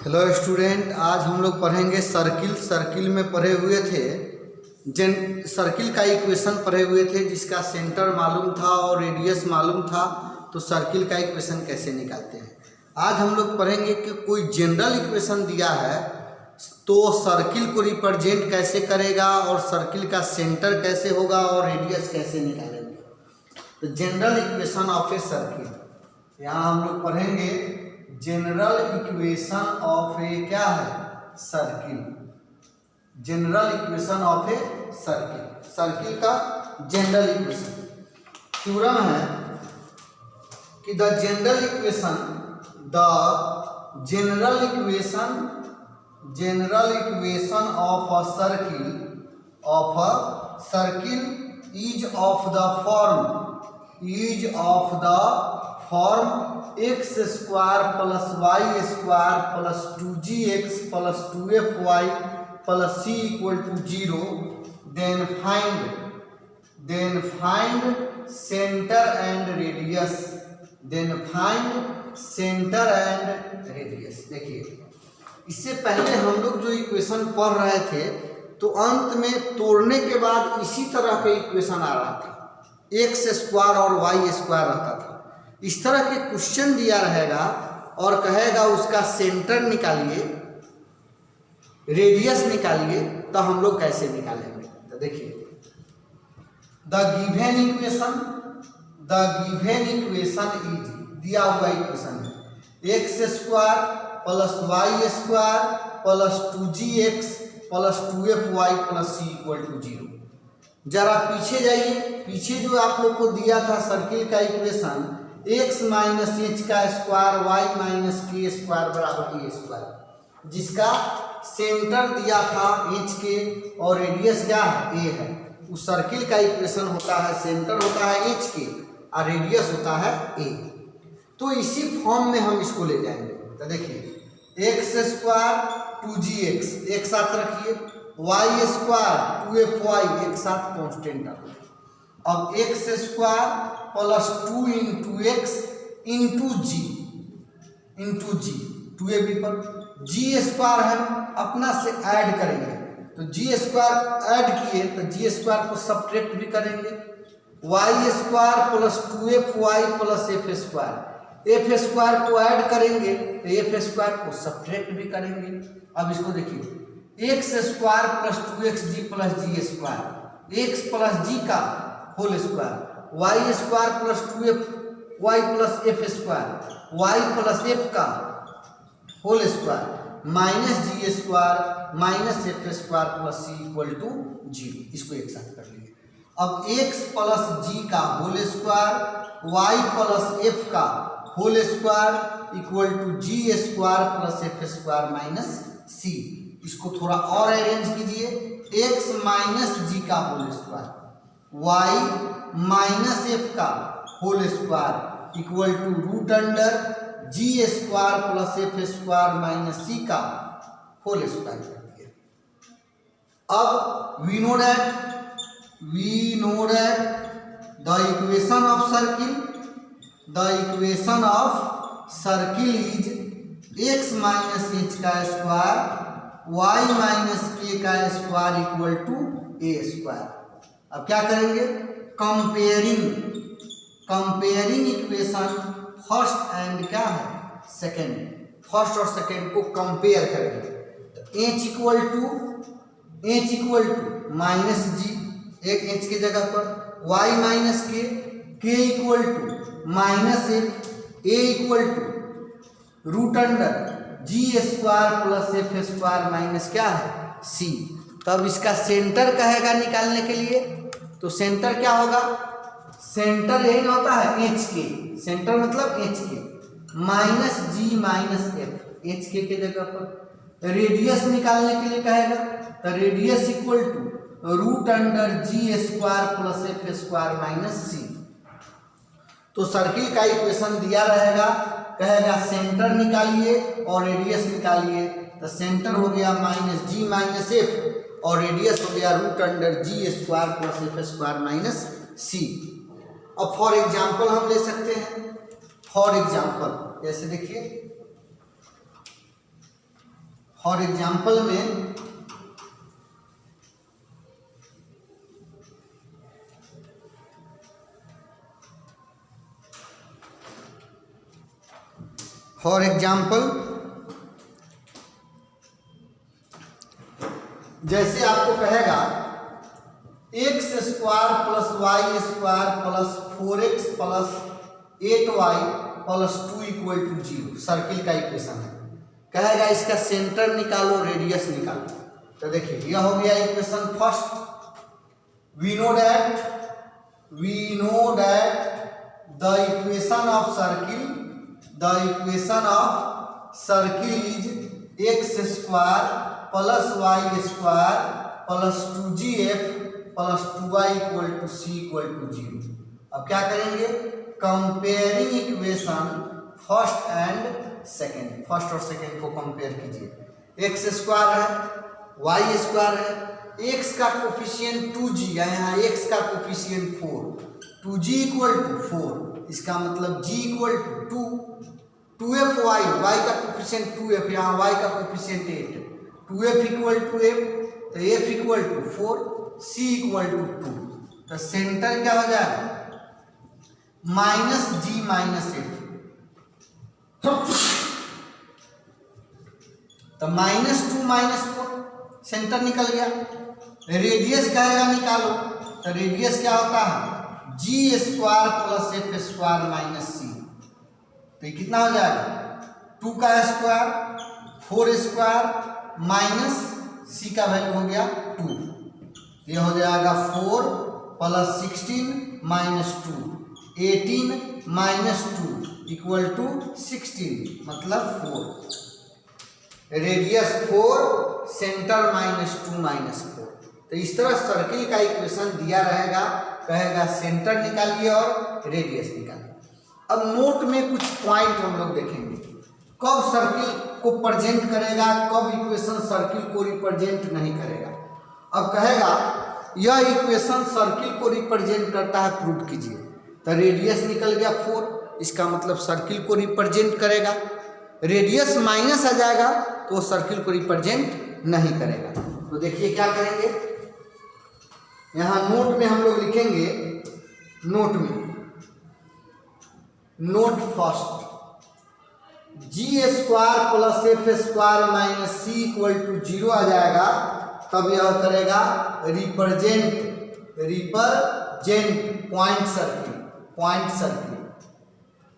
Hello student, आज हम लोग पढ़ेंगे सर्किल में पढ़े हुए थे सर्किल का इक्वेशन पढ़े हुए थे जिसका सेंटर मालूम था और रेडियस मालूम था। तो सर्किल का इक्वेशन कैसे निकालते हैं आज हम लोग पढ़ेंगे कि कोई जनरल इक्वेशन दिया है तो सर्किल को रिप्रेजेंट कैसे करेगा और सर्किल का सेंटर कैसे होगा और रेडियस कैसे निकालेंगे। तो general equation of a circle यहाँ हम लोग पढ़ेंगे। जनरल इक्वेशन ऑफ ए क्या है? Circle. General equation of a circle का जनरल इक्वेशन थ्योरम है कि the general equation of a circle is of the form x square plus y square plus 2gx plus 2fy plus c equal to 0। Then find centre and radius. देखिए, इससे पहले हम लोग जो equation पढ़ रहे थे तो अंत में तोड़ने के बाद इसी तरह के इक्वेशन आ रहा था, एक्स स्क्वायर और वाई स्क्वायर रहता था। इस तरह के क्वेश्चन दिया रहेगा और कहेगा उसका सेंटर निकालिए, रेडियस निकालिए, तो हम लोग कैसे निकालेंगे। तो देखिए, द गिवन इक्वेशन इज दिया हुआ इक्वेशन है x square plus y square plus 2gx plus 2fy plus c equal to 0। जरा पीछे जाइए, पीछे जो आप लोग को दिया था सर्किल का इक्वेशन x माइनस एच का स्क्वायर वाई माइनस के स्क्वायर बराबर ए स्क्वायर, जिसका सेंटर दिया था एच के और रेडियस क्या है? ए है। उस सर्किल का इक्वेशन होता है, सेंटर होता है एच के और रेडियस होता है ए। तो इसी फॉर्म में हम इसको ले जाएंगे। तो देखिए, एक्स स्क्वायर 2gx एक साथ रखिए, वाई स्क्वायर 2fy एक साथ कॉन्स्टेंट रखिए। अब x square plus 2 into x into g 2ab पर जी स्क्वायर हम अपना से ऐड करेंगे। तो जी स्क्वायर ऐड किए तो जी स्क्वायर को सब्ट्रैक्ट भी करेंगे। Y square plus 2fy plus f square को ऐड करेंगे तो एफ स्क्वायर को सब्ट्रैक्ट भी करेंगे। अब इसको देखिए, x square plus 2xg plus g square, x plus g का whole square, y square plus 2fy plus f square, y plus f का whole square minus g square minus f square plus c equal to 0। इसको एक साथ कर लिए। अब x plus g का whole square y plus f का whole square equal to g square plus f square minus c. इसको थोड़ा और अरेंज कीजिए, एक्स माइनस जी का whole square y minus f का whole square equal to root under g square plus f square minus c का whole square कर दिया। अब we know that the equation of circle is x minus h का square y minus के का square equal to a square. अब क्या करेंगे? कंपेयरिंग इक्वेशन फर्स्ट एंड क्या है? सेकेंड। फर्स्ट और सेकेंड को कंपेयर करेंगे। तो h equal to minus g, एक एच के जगह पर, वाई माइनस के equal to minus f, a equal to root under g square plus f square minus क्या है? सी। तब इसका सेंटर कहेगा निकालने के लिए, तो सेंटर क्या होगा? सेंटर यही होता है एच के, सेंटर मतलब एच के minus g minus f, h के जगह पर। रेडियस निकालने के लिए कहेगा तो radius equal to root under g square plus f square minus c. तो सर्किल का इक्वेशन दिया रहेगा, कहेगा सेंटर निकालिए और रेडियस निकालिए। तो सेंटर हो गया माइनस जी माइनस एफ और रेडियस हो गया root under g square plus f square minus c. अब फॉर एग्जाम्पल हम ले सकते हैं, फॉर एग्जाम्पल जैसे देखिए फॉर एग्जाम्पल में जैसे आपको कहेगा x square plus y square plus 4x plus 8y plus 2 equal to 0, circle का इक्वेशन है। कहेगा इसका सेंटर निकालो, रेडियस निकालो। तो देखिए यह हो गया equation first. We know that the equation of circle is x square plus y square plus 2gf plus 2y equal to c equal to 0। अब क्या करेंगे, comparing equation first and second, first और सेकेंड को compare कीजिए। X square है, y square है, x का coefficient 2g है, यहाँ एक्स का कोफिशिएंट 4, 2g इक्वल टू 4, इसका मतलब g equal to 2f(y), y का कोफिशिएंट 2f, यहाँ y का coefficient 8, 2f equal to f, तो f equal to 4, c equal to 2। तो सेंटर क्या हो जाएगा, -g - f, तो -2 - 4 सेंटर निकल गया। रेडियस कहेगा निकालो, तो रेडियस क्या होता है, g square plus f square minus c। तो ये कितना हो जाएगा, 2 का स्क्वायर 4 स्क्वायर माइनस c का वैल्यू हो गया 2, ये हो जाएगा 4 plus 16 minus 2, 18 minus 2 equal to 16, मतलब 4। Radius 4, centre -2 - 4। तो इस तरह सर्किल का इक्वेशन दिया रहेगा, कहेगा सेंटर निकालिए और रेडियस निकालिए। अब नोट में कुछ पॉइंट हम लोग देखेंगे, कब सर्किल को प्रेजेंट करेगा, कब इक्वेशन सर्किल को रिप्रेजेंट नहीं करेगा। अब कहेगा यह इक्वेशन सर्किल को रिप्रेजेंट करता है, प्रूव कीजिए। तो रेडियस निकल गया 4, इसका मतलब सर्किल को रिप्रेजेंट करेगा। रेडियस माइनस आ जाएगा तो सर्किल को रिप्रेजेंट नहीं करेगा। तो देखिए क्या करेंगे, यहाँ नोट में हम लोग लिखेंगे, note first, g square plus f square minus c equal to 0 आ जाएगा, तब यह करेगा रिप्रेजेंट पॉइंट सर्किल।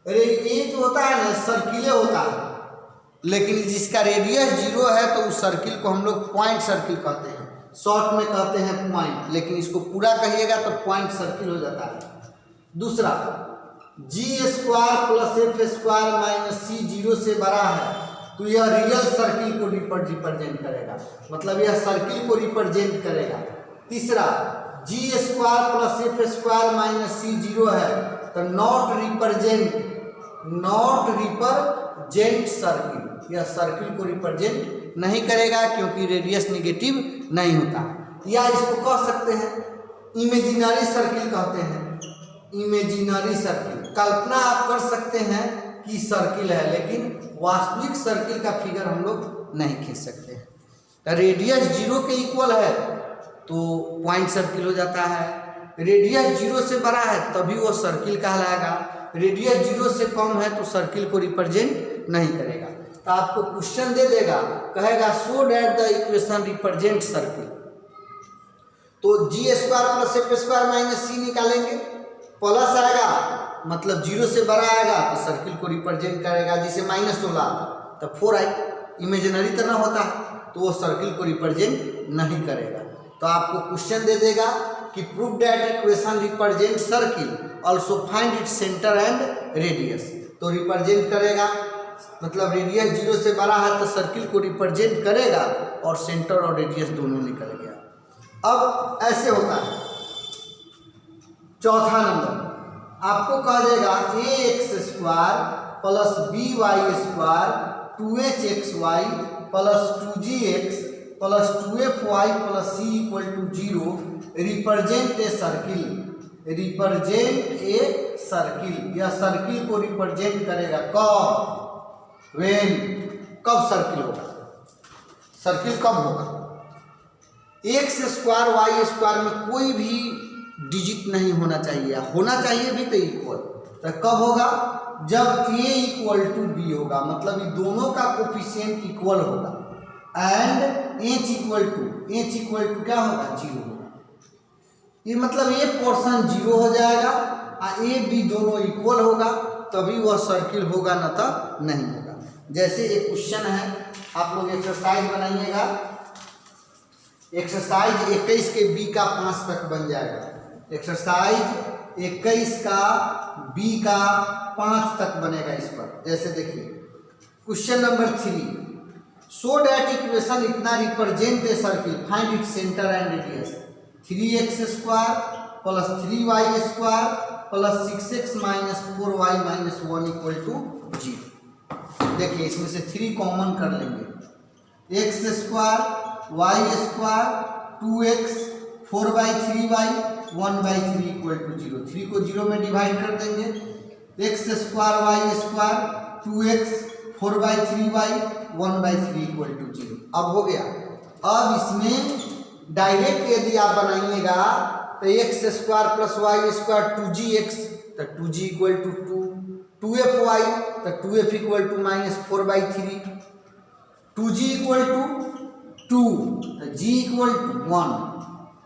अरे ये जो होता है ना, सर्किले होता है, लेकिन जिसका रेडियस 0 है तो उस सर्किल को हम लोग पॉइंट सर्किल कहते हैं, शॉर्ट में कहते हैं पॉइंट, लेकिन इसको पूरा कहिएगा तो पॉइंट सर्किल हो जाता है। दूसरा, g square plus f square minus c 0 से बड़ा है, तो यह रियल सर्किल को रिप्रेजेंट करेगा, मतलब यह सर्किल को रिप्रेजेंट करेगा। तीसरा, g square plus f square minus c 0 है, तो नॉट रिप्रेजेंट सर्किल, यह सर्किल को रिप्रेजेंट नहीं करेगा क्योंकि रेडियस नेगेटिव नहीं होता। या इसको कह सकते हैं इमेजिनरी सर्किल कहते हैं, इमेजिनरी सर्किल। कल्पना आप कर सकते हैं कि सर्किल है, लेकिन वास्तविक सर्किल का फिगर हम लोग नहीं खींच सकते हैं। रेडियस 0 के इक्वल है तो पॉइंट सर्किल हो जाता है, रेडियस 0 से बड़ा है तभी वो सर्किल कहलाएगा, रेडियस 0 से कम है तो सर्किल को रिप्रेजेंट नहीं करेगा। तो आपको क्वेश्चन दे देगा, कहेगा show that the equation represent circle, तो g square plus f square minus c निकालेंगे, प्लस आएगा मतलब 0 से बड़ा आएगा तो सर्किल को रिप्रेजेंट करेगा, जिसे -16 तो 4 आई, इमेजिनरी तो ना होता तो वो सर्किल को रिप्रेजेंट नहीं करेगा। तो आपको क्वेश्चन दे देगा कि prove that equation represent circle, also find its centre and radius. तो रिप्रेजेंट करेगा मतलब रेडियस 0 से बड़ा है तो सर्किल को रिप्रेजेंट करेगा, और सेंटर और रेडियस दोनों निकल गया। अब ऐसे होता है। चौथा नंबर आपको कह देगा a x square plus b y square 2hxy plus 2gx plus 2fy plus c equal to 0 represent a circle, यह सर्किल को रिप्रेजेंट करेगा। कब? कब सर्किल होगा? सर्किल कब होगा? एक्स स्क्वायर वाई स्क्वायर में कोई भी डिजिट नहीं होना चाहिए, होना चाहिए भी तो इक्वल। तो कब होगा? जब a इक्वल टू बी होगा, मतलब ये दोनों का कोफिशिएंट इक्वल होगा, एंड h इक्वल टू क्या होगा? 0 होगा। ये मतलब ये पोर्शन 0 हो जाएगा और a b दोनों इक्वल होगा, तभी वह सर्किल होगा, न तो नहीं होगा। जैसे एक क्वेश्चन है, आप लोग एक्सरसाइज बनाइएगा, एक्सरसाइज 21 के बी का 5 तक बन जाएगा। एक्सरसाइज 21 का बी का 5 तक बनेगा इस पर। जैसे देखिए question number 3, so that equation इतना represent a circle, find it centre and radius. 3x square plus 3y square plus 6x minus 4y minus 1 equal to 0। देखिए इसमें से 3 कॉमन कर लेंगे, x square y square 2x 4/3y 1/3 equal to 0। 3 को 0 में divide कर देंगे, x square y square 2x 4/3y 1/3 equal to 0। अब हो गया। अब इसमें डायरेक्ट यदि आप बनाइएगा तो x square plus y square 2gx, तो 2g इक्वल टू 2, 2fy तो 2f equal to minus 4/3, 2g equal to 2 तो g equal to 1,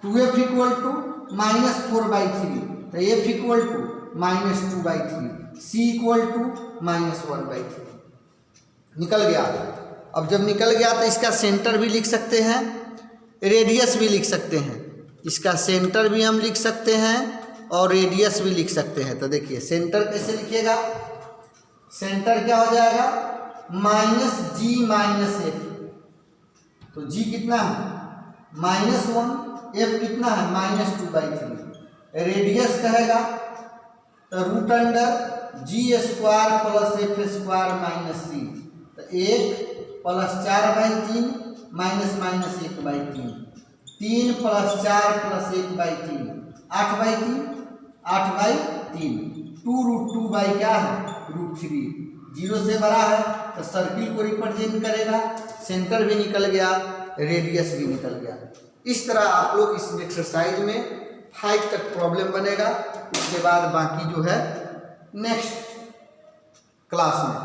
2f equal to minus 4/3 तो f equal to minus 2/3, c equal to minus 1/3। निकल गया। अब जब निकल गया तो इसका सेंटर भी लिख सकते हैं, रेडियस भी लिख सकते हैं। इसका सेंटर भी हम लिख सकते हैं और रेडियस भी लिख सकते हैं। तो देखिए सेंटर कैसे लिखिएगा? सेंटर क्या हो जाएगा? Minus g minus F. तो जी कितना है? -1, एफ कितना है? -2/3। रेडियस कहेगा तो root under g square plus f square minus c, तो 1 plus 4/3 minus minus 1/3, 3 plus 4 plus 1/3 8/3, 8/3, 2 root 2 by क्या है? रूट 3। 0 से बड़ा है तो सर्किल को रिप्रेजेंट करेगा, सेंटर भी निकल गया, रेडियस भी निकल गया। इस तरह आप लोग इस एक्सरसाइज में 5 तक प्रॉब्लम बनेगा, उसके बाद बाकी जो है नेक्स्ट क्लास में